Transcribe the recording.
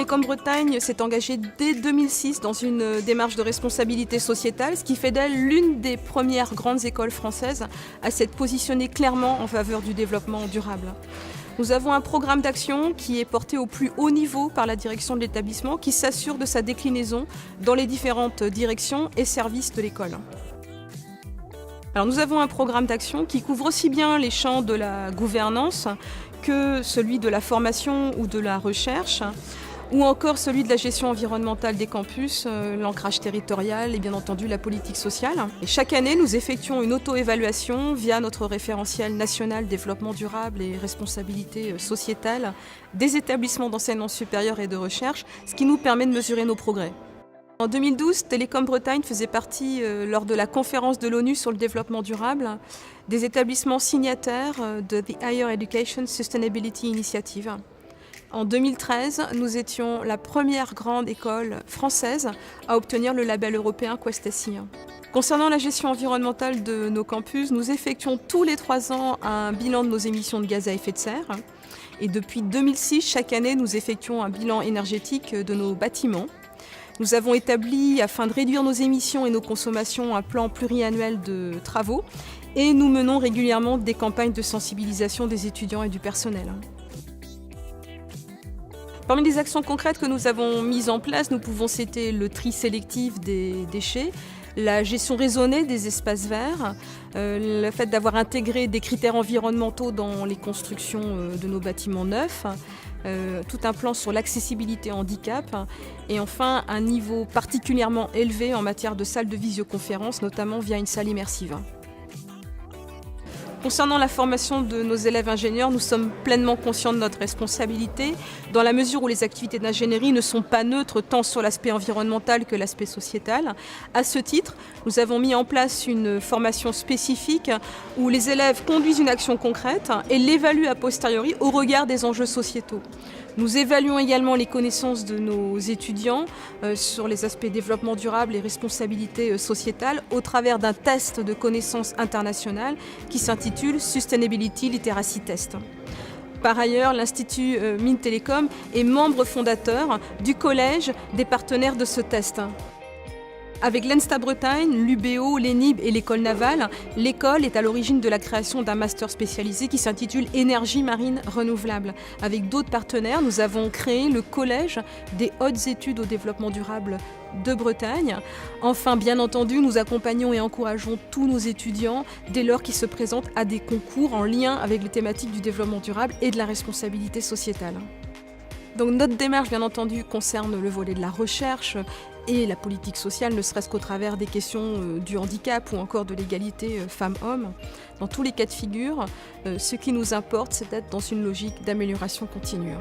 Télécom Bretagne s'est engagée dès 2006 dans une démarche de responsabilité sociétale, ce qui fait d'elle l'une des premières grandes écoles françaises à s'être positionnée clairement en faveur du développement durable. Nous avons un programme d'action qui est porté au plus haut niveau par la direction de l'établissement, qui s'assure de sa déclinaison dans les différentes directions et services de l'école. Alors nous avons un programme d'action qui couvre aussi bien les champs de la gouvernance que celui de la formation ou de la recherche, ou encore celui de la gestion environnementale des campus, l'ancrage territorial et bien entendu la politique sociale. Et chaque année, nous effectuons une auto-évaluation via notre référentiel national développement durable et responsabilité sociétale des établissements d'enseignement supérieur et de recherche, ce qui nous permet de mesurer nos progrès. En 2012, Télécom Bretagne faisait partie, lors de la conférence de l'ONU sur le développement durable, des établissements signataires de The Higher Education Sustainability Initiative. En 2013, nous étions la première grande école française à obtenir le label européen QuestSI. Concernant la gestion environnementale de nos campus, nous effectuons tous les 3 ans un bilan de nos émissions de gaz à effet de serre. Et depuis 2006, chaque année, nous effectuons un bilan énergétique de nos bâtiments. Nous avons établi, afin de réduire nos émissions et nos consommations, un plan pluriannuel de travaux. Et nous menons régulièrement des campagnes de sensibilisation des étudiants et du personnel. Parmi les actions concrètes que nous avons mises en place, nous pouvons citer le tri sélectif des déchets, la gestion raisonnée des espaces verts, le fait d'avoir intégré des critères environnementaux dans les constructions de nos bâtiments neufs, tout un plan sur l'accessibilité handicap et enfin un niveau particulièrement élevé en matière de salles de visioconférence, notamment via une salle immersive. Concernant la formation de nos élèves ingénieurs, nous sommes pleinement conscients de notre responsabilité, dans la mesure où les activités d'ingénierie ne sont pas neutres tant sur l'aspect environnemental que l'aspect sociétal. À ce titre, nous avons mis en place une formation spécifique où les élèves conduisent une action concrète et l'évaluent a posteriori au regard des enjeux sociétaux. Nous évaluons également les connaissances de nos étudiants sur les aspects développement durable et responsabilité sociétale au travers d'un test de connaissances internationales qui s'intitule Sustainability Literacy Test. Par ailleurs, l'Institut Mines Télécom est membre fondateur du collège des partenaires de ce test. Avec l'ENSTA Bretagne, l'UBO, l'ENIB et l'école navale, l'école est à l'origine de la création d'un master spécialisé qui s'intitule Énergie marine renouvelable. Avec d'autres partenaires, nous avons créé le collège des hautes études au développement durable de Bretagne. Enfin, bien entendu, nous accompagnons et encourageons tous nos étudiants dès lors qu'ils se présentent à des concours en lien avec les thématiques du développement durable et de la responsabilité sociétale. Donc notre démarche, bien entendu, concerne le volet de la recherche et la politique sociale, ne serait-ce qu'au travers des questions du handicap ou encore de l'égalité femmes-hommes. Dans tous les cas de figure, ce qui nous importe, c'est d'être dans une logique d'amélioration continue.